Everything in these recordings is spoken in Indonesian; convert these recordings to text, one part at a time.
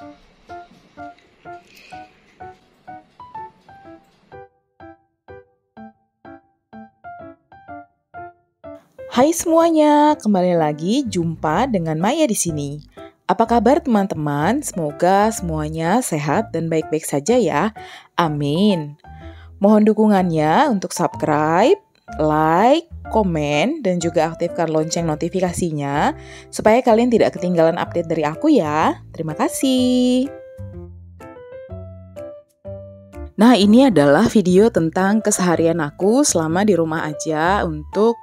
Hai semuanya, kembali lagi jumpa dengan Maya di sini. Apa kabar teman-teman? Semoga semuanya sehat dan baik-baik saja ya. Amin. Mohon dukungannya untuk subscribe, like, komen, dan juga aktifkan lonceng notifikasinya supaya kalian tidak ketinggalan update dari aku ya. Terima kasih. Nah, ini adalah video tentang keseharian aku selama di rumah aja untuk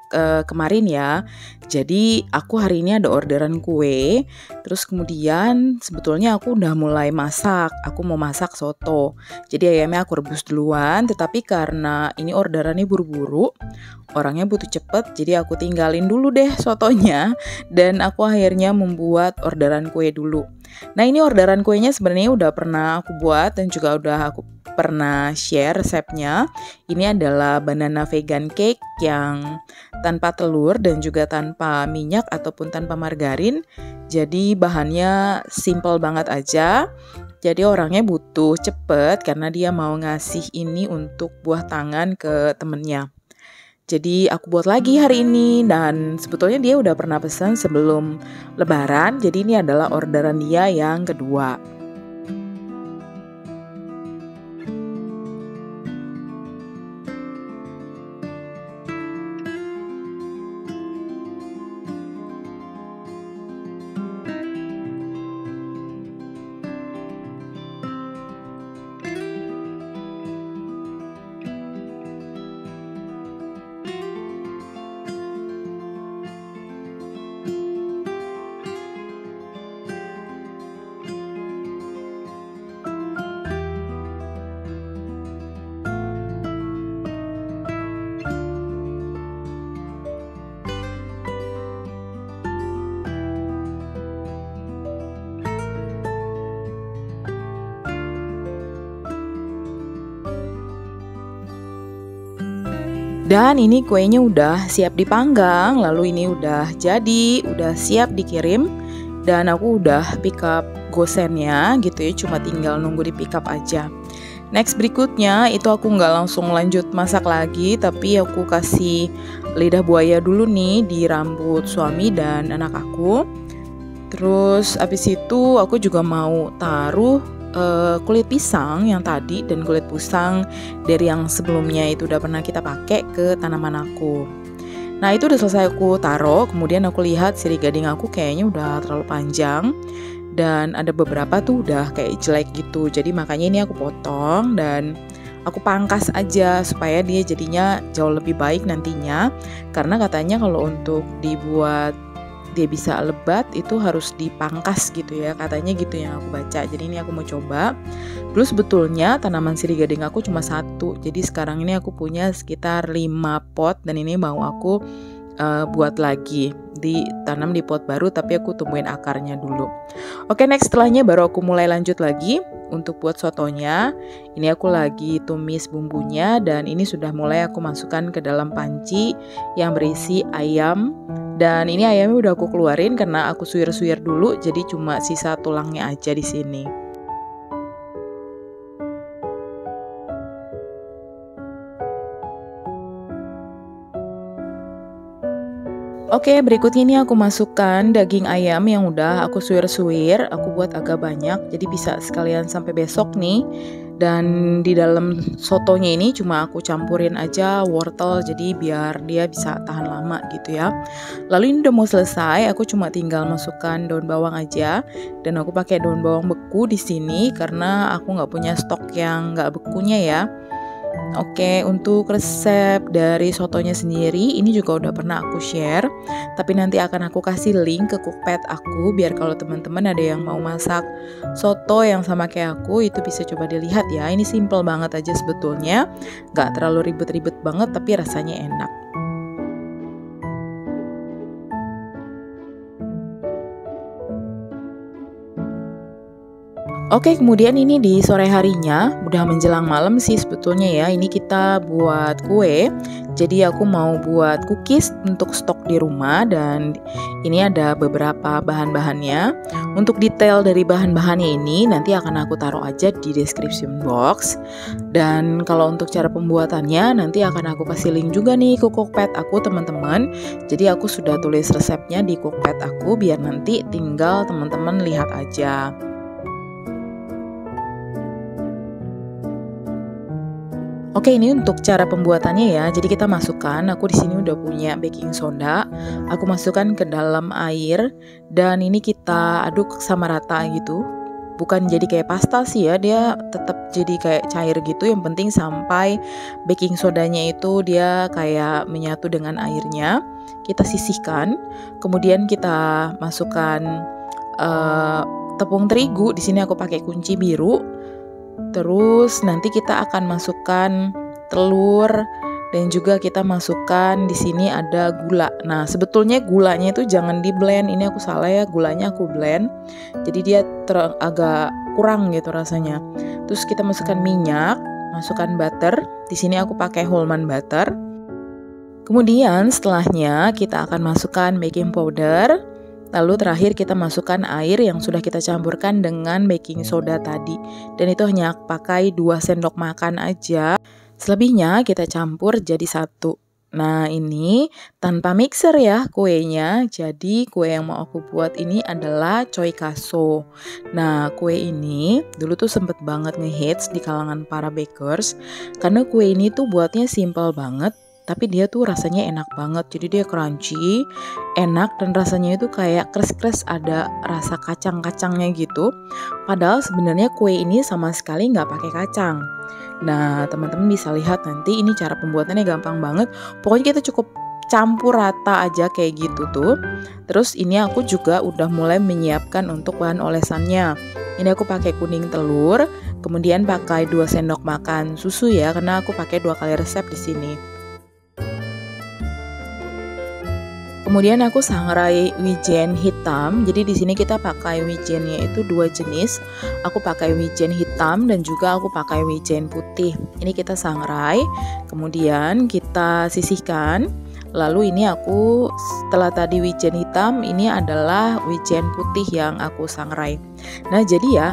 kemarin ya. Jadi, aku hari ini ada orderan kue. Terus kemudian sebetulnya aku udah mulai masak. Aku mau masak soto. Jadi ayamnya aku rebus duluan, tetapi karena ini orderannya buru-buru, orangnya butuh cepet, jadi aku tinggalin dulu deh sotonya. Dan aku akhirnya membuat orderan kue dulu. Nah, ini orderan kuenya sebenarnya udah pernah aku buat dan juga udah aku pernah share resepnya. Ini adalah banana vegan cake yang tanpa telur dan juga tanpa minyak ataupun tanpa margarin. Jadi bahannya simple banget aja. Jadi orangnya butuh cepet karena dia mau ngasih ini untuk buah tangan ke temennya. Jadi aku buat lagi hari ini dan sebetulnya dia udah pernah pesan sebelum lebaran. Jadi ini adalah orderan dia yang kedua. Dan ini kuenya udah siap dipanggang, lalu ini udah jadi, udah siap dikirim. Dan aku udah pick up gosennya gitu ya, cuma tinggal nunggu di pick up aja. Next berikutnya itu aku nggak langsung lanjut masak lagi, tapi aku kasih lidah buaya dulu nih di rambut suami dan anak aku. Terus abis itu aku juga mau taruh kulit pisang yang tadi dan kulit pisang dari yang sebelumnya itu udah pernah kita pakai ke tanaman aku. Nah itu udah selesai aku taruh, kemudian aku lihat sirih gading aku kayaknya udah terlalu panjang dan ada beberapa tuh udah kayak jelek gitu. Jadi makanya ini aku potong dan aku pangkas aja supaya dia jadinya jauh lebih baik nantinya. Karena katanya kalau untuk dibuat dia bisa lebat itu harus dipangkas gitu ya, katanya gitu yang aku baca. Jadi ini aku mau coba. Dulu sebetulnya tanaman sirih gading aku cuma satu, jadi sekarang ini aku punya sekitar 5 pot dan ini mau aku buat lagi, ditanam di pot baru tapi aku tumbuhin akarnya dulu. Oke, next setelahnya baru aku mulai lanjut lagi untuk buat sotonya. Ini aku lagi tumis bumbunya dan ini sudah mulai aku masukkan ke dalam panci yang berisi ayam. Dan ini ayamnya udah aku keluarin karena aku suir-suir dulu, jadi cuma sisa tulangnya aja di sini. Oke, berikutnya ini aku masukkan daging ayam yang udah aku suir-suir. Aku buat agak banyak, jadi bisa sekalian sampai besok nih. Dan di dalam sotonya ini cuma aku campurin aja wortel, jadi biar dia bisa tahan lama gitu ya. Lalu ini udah mau selesai, aku cuma tinggal masukkan daun bawang aja. Dan aku pakai daun bawang beku di sini karena aku nggak punya stok yang nggak bekunya ya. Oke, untuk resep dari sotonya sendiri ini juga udah pernah aku share, tapi nanti akan aku kasih link ke cookpad aku biar kalau teman-teman ada yang mau masak soto yang sama kayak aku itu bisa coba dilihat ya. Ini simple banget aja sebetulnya, nggak terlalu ribet-ribet banget tapi rasanya enak. Oke, kemudian ini di sore harinya, udah menjelang malam sih sebetulnya ya. Ini kita buat kue. Jadi aku mau buat cookies untuk stok di rumah dan ini ada beberapa bahan-bahannya. Untuk detail dari bahan-bahannya ini nanti akan aku taruh aja di description box. Dan kalau untuk cara pembuatannya nanti akan aku kasih link juga nih ke Cookpad aku teman-teman. Jadi aku sudah tulis resepnya di Cookpad aku biar nanti tinggal teman-teman lihat aja. Oke, ini untuk cara pembuatannya ya. Jadi kita masukkan, aku di sini udah punya baking soda. Aku masukkan ke dalam air dan ini kita aduk sama rata gitu. Bukan jadi kayak pasta sih ya, dia tetap jadi kayak cair gitu. Yang penting sampai baking sodanya itu dia kayak menyatu dengan airnya. Kita sisihkan, kemudian kita masukkan tepung terigu. Di sini aku pakai kunci biru. Terus nanti kita akan masukkan telur dan juga kita masukkan di sini ada gula. Nah, sebetulnya gulanya itu jangan di blend. Ini aku salah ya, gulanya aku blend. Jadi dia agak kurang gitu rasanya. Terus kita masukkan minyak, masukkan butter. Di sini aku pakai Hellmann's butter. Kemudian setelahnya kita akan masukkan baking powder. Lalu terakhir kita masukkan air yang sudah kita campurkan dengan baking soda tadi. Dan itu hanya pakai 2 sendok makan aja. Selebihnya kita campur jadi satu. Nah, ini tanpa mixer ya kuenya. Jadi kue yang mau aku buat ini adalah choy kaso. Nah, kue ini dulu tuh sempet banget ngehits di kalangan para bakers. Karena kue ini tuh buatnya simple banget. Tapi dia tuh rasanya enak banget, jadi dia crunchy, enak dan rasanya itu kayak kres-kres ada rasa kacang-kacangnya gitu. Padahal sebenarnya kue ini sama sekali nggak pakai kacang. Nah, teman-teman bisa lihat nanti ini cara pembuatannya gampang banget. Pokoknya kita cukup campur rata aja kayak gitu tuh. Terus ini aku juga udah mulai menyiapkan untuk bahan olesannya. Ini aku pakai kuning telur, kemudian pakai 2 sendok makan susu ya, karena aku pakai 2 kali resep di sini. Kemudian aku sangrai wijen hitam. Jadi di sini kita pakai wijennya itu 2 jenis. Aku pakai wijen hitam dan juga aku pakai wijen putih. Ini kita sangrai. Kemudian kita sisihkan. Lalu ini aku setelah tadi wijen hitam, ini adalah wijen putih yang aku sangrai. Nah, jadi ya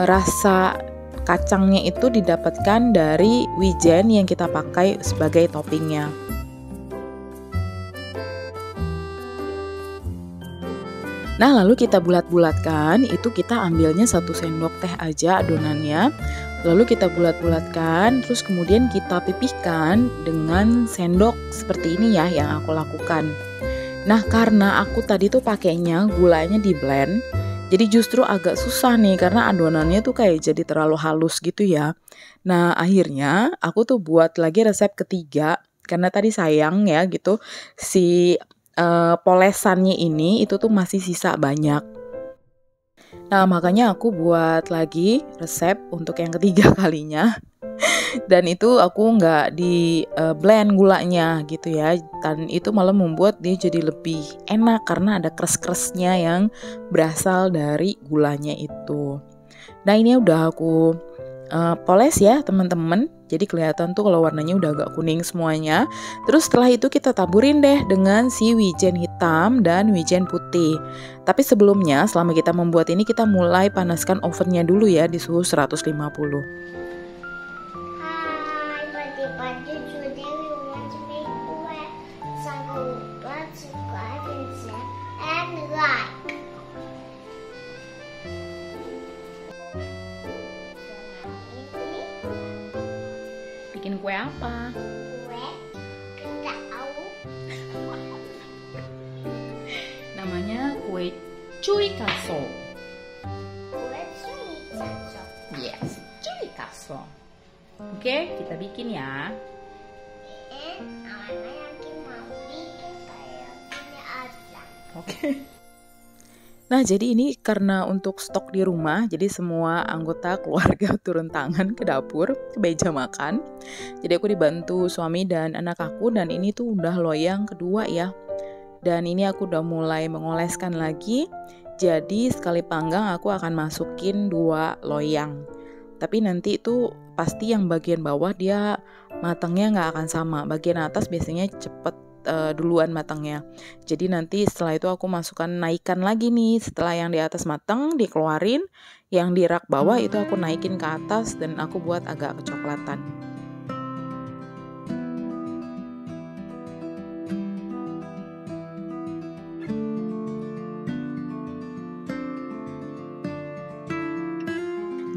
rasa kacangnya itu didapatkan dari wijen yang kita pakai sebagai toppingnya. Nah, lalu kita bulat-bulatkan, itu kita ambilnya 1 sendok teh aja adonannya. Lalu kita bulat-bulatkan, terus kemudian kita pipihkan dengan sendok seperti ini ya yang aku lakukan. Nah, karena aku tadi tuh pakainya gulanya di blend, jadi justru agak susah nih karena adonannya tuh kayak jadi terlalu halus gitu ya. Nah, akhirnya aku tuh buat lagi resep ketiga, karena tadi sayang ya gitu si polesannya ini itu tuh masih sisa banyak. Nah, makanya aku buat lagi resep untuk yang ketiga kalinya. Dan itu aku nggak di blend gulanya gitu ya. Dan itu malah membuat dia jadi lebih enak karena ada kres-kresnya yang berasal dari gulanya itu. Nah, ini udah aku poles ya teman-teman. Jadi kelihatan tuh kalau warnanya udah agak kuning semuanya. Terus setelah itu kita taburin deh dengan si wijen hitam dan wijen putih. Tapi sebelumnya selama kita membuat ini kita mulai panaskan ovennya dulu ya di suhu 150. Hai, pagi-pagi today we want to make kue. Jangan lupa subscribe and share and like. Bikin kue apa? Kue tahu. Namanya kue cuy kaso. Kue suicaso. Yes, cuy kaso. Oke, kita bikin ya. Anak yang mau bikin kayak gini aja. Oke. Nah, jadi ini karena untuk stok di rumah, jadi semua anggota keluarga turun tangan ke dapur, ke meja makan. Jadi aku dibantu suami dan anak aku, dan ini tuh udah loyang kedua ya. Dan ini aku udah mulai mengoleskan lagi. Jadi sekali panggang aku akan masukin 2 loyang. Tapi nanti itu pasti yang bagian bawah dia matangnya nggak akan sama. Bagian atas biasanya cepet duluan matangnya. Jadi nanti setelah itu aku masukkan, naikkan lagi nih. Setelah yang di atas matang dikeluarin, yang di rak bawah itu aku naikin ke atas dan aku buat agak kecoklatan.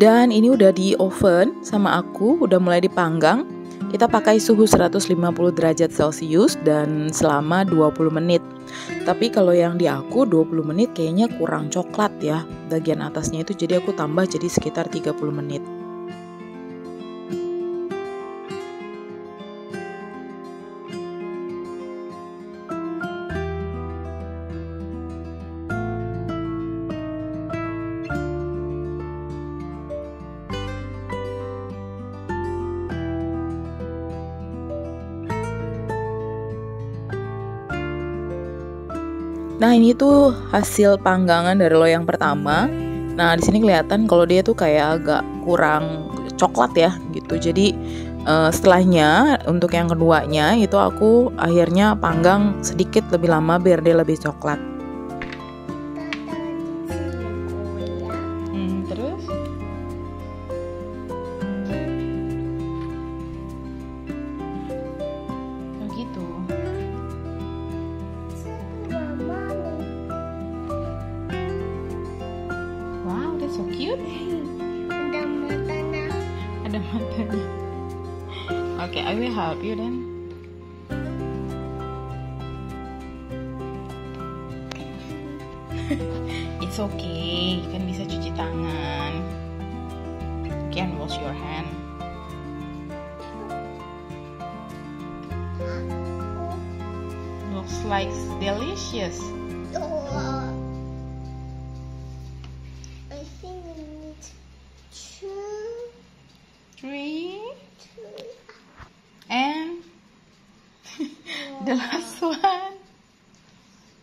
Dan ini udah di oven sama aku, udah mulai dipanggang. Kita pakai suhu 150 derajat Celcius dan selama 20 menit. Tapi kalau yang di aku 20 menit kayaknya kurang coklat ya bagian atasnya itu, jadi aku tambah jadi sekitar 30 menit. Nah, ini tuh hasil panggangan dari loyang pertama. Nah, di sini kelihatan kalau dia tuh kayak agak kurang coklat ya gitu. Jadi setelahnya untuk yang keduanya itu aku akhirnya panggang sedikit lebih lama biar dia lebih coklat. Terus? Oh gitu. Wow, that's so cute. Ada matanya. Ada matanya. Okay, I will help you then. It's okay, kan bisa cuci tangan. You can wash your hand. Looks like delicious. Oh, I think we need 2. 3 and the last one.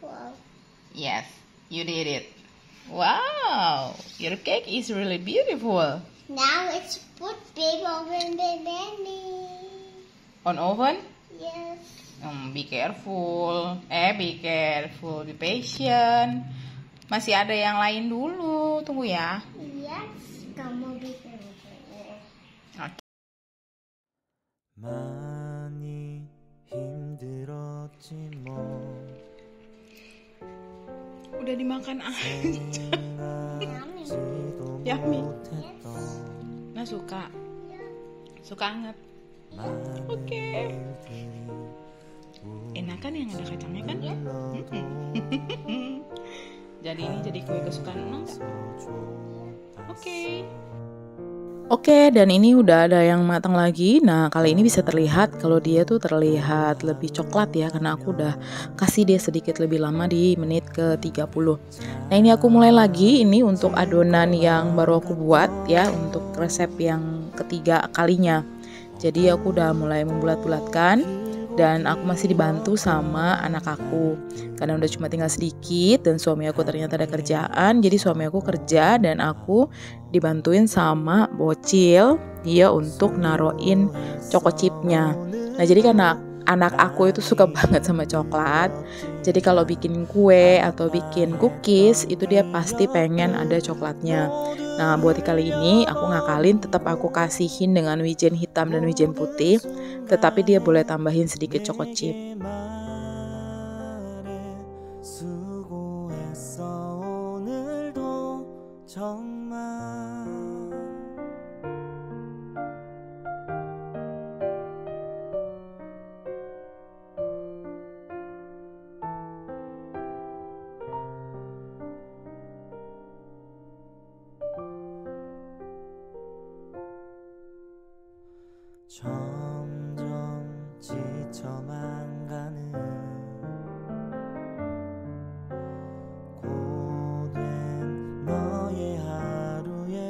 Wow. Yes, you did it. Wow, your cake is really beautiful. Now it's put big oven baby. On oven? Yes. Be careful. Be careful. Be patient. Masih ada yang lain dulu. Tunggu ya. Yes. Kamu bikin. Oke. 많이 힘들었지 뭐 Udah dimakan aja. 생각지도 Yummy. 못했던 Nah, suka. Suka anget. 많은 Oke. 일들이 Enak kan yang ada kacangnya kan? 불러도 Jadi ini jadi kue kesukaan Enang nggak? 좋았어. Oke. Oke, dan ini udah ada yang matang lagi. Nah, kali ini bisa terlihat kalau dia tuh terlihat lebih coklat ya, karena aku udah kasih dia sedikit lebih lama di menit ke-30. Nah, ini aku mulai lagi ini untuk adonan yang baru aku buat ya, untuk resep yang ketiga kalinya. Jadi aku udah mulai membulat-bulatkan. Dan aku masih dibantu sama anak aku karena udah cuma tinggal sedikit dan suami aku ternyata ada kerjaan. Jadi suami aku kerja dan aku dibantuin sama bocil dia untuk naruhin choco chipnya. Nah, jadi karena anak aku itu suka banget sama coklat, jadi kalau bikin kue atau bikin cookies itu dia pasti pengen ada coklatnya. Nah, buat kali ini aku ngakalin, tetap aku kasihin dengan wijen hitam dan wijen putih, tetapi dia boleh tambahin sedikit choco chip. 수고했어 오늘도 정말 점점 지쳐만 가는 고된 너의 하루에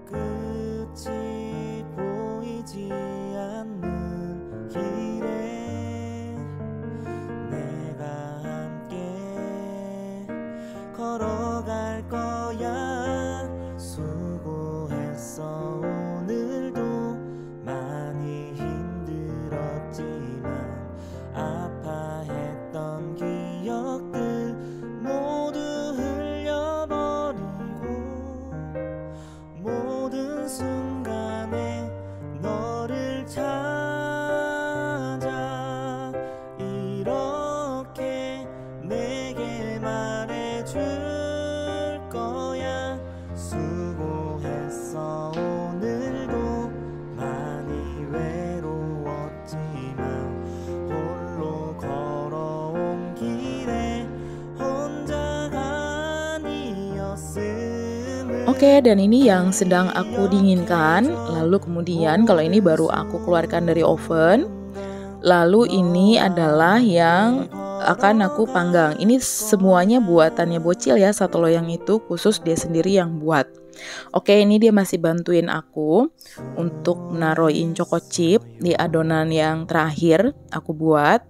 끝이 보이지 않는 길에 내가 함께 Oke, dan ini yang sedang aku dinginkan. Lalu kemudian kalau ini baru aku keluarkan dari oven. Lalu ini adalah yang akan aku panggang. Ini semuanya buatannya Bocil ya, satu loyang itu khusus dia sendiri yang buat. Oke, ini dia masih bantuin aku untuk naruhin choco chip di adonan yang terakhir aku buat.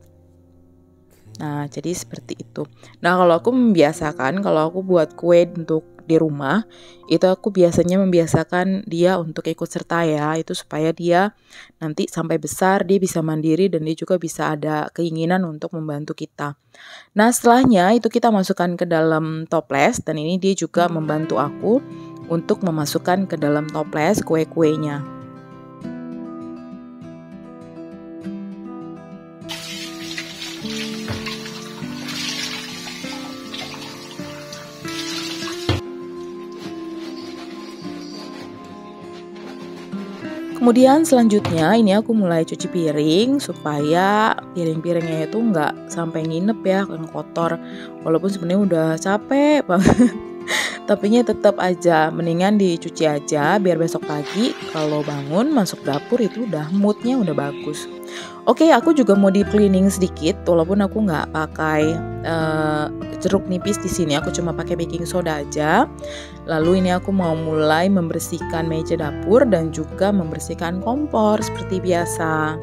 Nah, jadi seperti itu. Nah, kalau aku membiasakan, kalau aku buat kue untuk di rumah, itu aku biasanya membiasakan dia untuk ikut serta ya, itu supaya dia nanti sampai besar dia bisa mandiri dan dia juga bisa ada keinginan untuk membantu kita. Nah, setelahnya itu kita masukkan ke dalam toples dan ini dia juga membantu aku untuk memasukkan ke dalam toples kue-kuenya. Kemudian selanjutnya ini aku mulai cuci piring supaya piring-piringnya itu nggak sampai nginep ya, yang kotor. Walaupun sebenarnya udah capek banget, tapinya tetap aja mendingan dicuci aja biar besok pagi kalau bangun masuk dapur itu udah moodnya udah bagus. Oke, aku juga mau deep cleaning sedikit, walaupun aku nggak pakai jeruk nipis di sini, aku cuma pakai baking soda aja. Lalu ini aku mau mulai membersihkan meja dapur dan juga membersihkan kompor seperti biasa.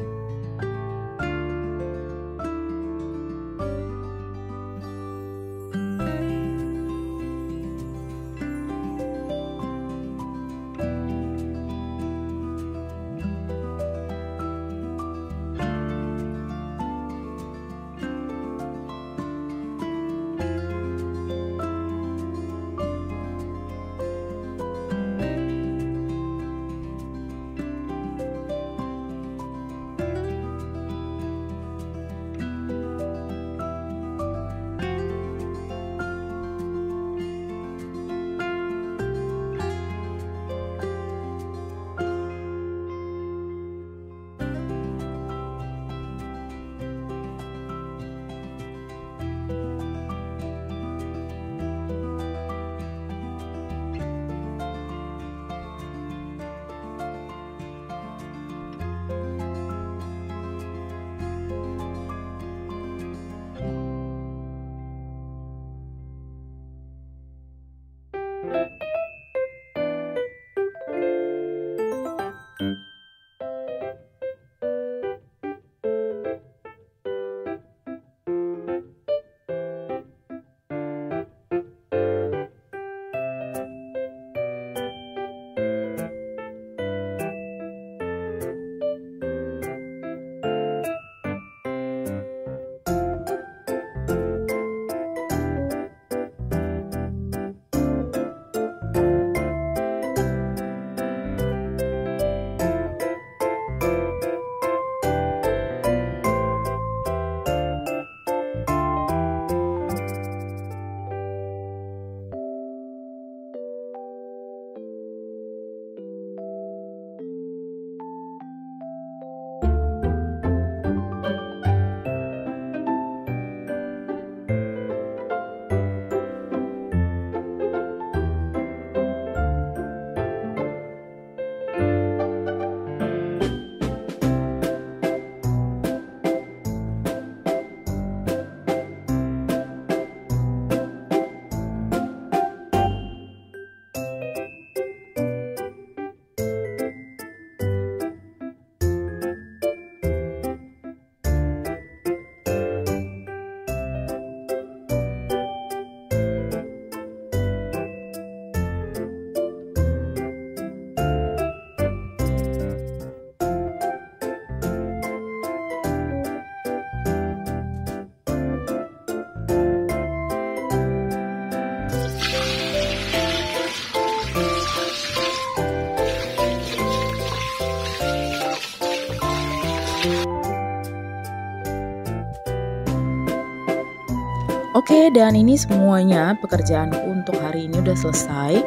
Oke, dan ini semuanya pekerjaanku untuk hari ini udah selesai.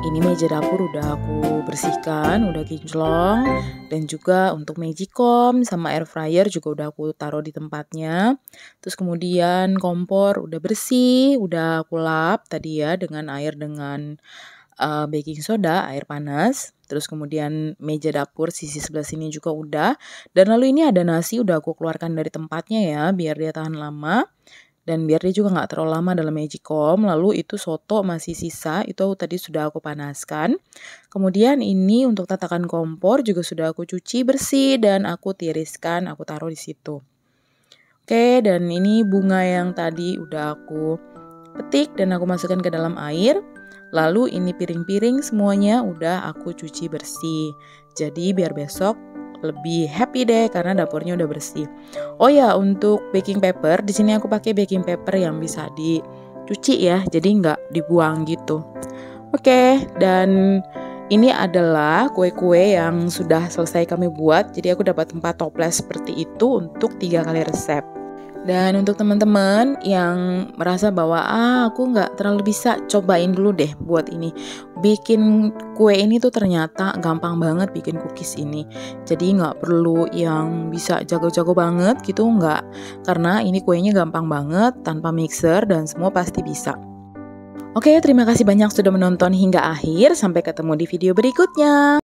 Ini meja dapur udah aku bersihkan, udah kinclong. Dan juga untuk magicom sama air fryer juga udah aku taruh di tempatnya. Terus kemudian kompor udah bersih, udah aku lap tadi ya dengan air dengan baking soda, air panas, terus kemudian meja dapur sisi sebelah sini juga udah. Dan lalu ini ada nasi udah aku keluarkan dari tempatnya ya, biar dia tahan lama. Dan biar dia juga nggak terlalu lama dalam magicom. Lalu itu soto masih sisa, itu tadi sudah aku panaskan. Kemudian ini untuk tatakan kompor juga sudah aku cuci bersih dan aku tiriskan, aku taruh di situ. Oke, dan ini bunga yang tadi udah aku petik dan aku masukkan ke dalam air. Lalu ini piring-piring semuanya udah aku cuci bersih. Jadi biar besok lebih happy deh karena dapurnya udah bersih. Oh ya, untuk baking paper di sini aku pakai baking paper yang bisa dicuci ya, jadi nggak dibuang gitu. Oke, dan ini adalah kue-kue yang sudah selesai kami buat. Jadi aku dapat 4 toples seperti itu untuk 3 kali resep. Dan untuk teman-teman yang merasa bahwa aku nggak terlalu bisa, cobain dulu deh buat ini. Bikin kue ini tuh ternyata gampang banget bikin cookies ini. Jadi nggak perlu yang bisa jago-jago banget gitu, nggak. Karena ini kuenya gampang banget tanpa mixer dan semua pasti bisa. Oke, terima kasih banyak sudah menonton hingga akhir. Sampai ketemu di video berikutnya.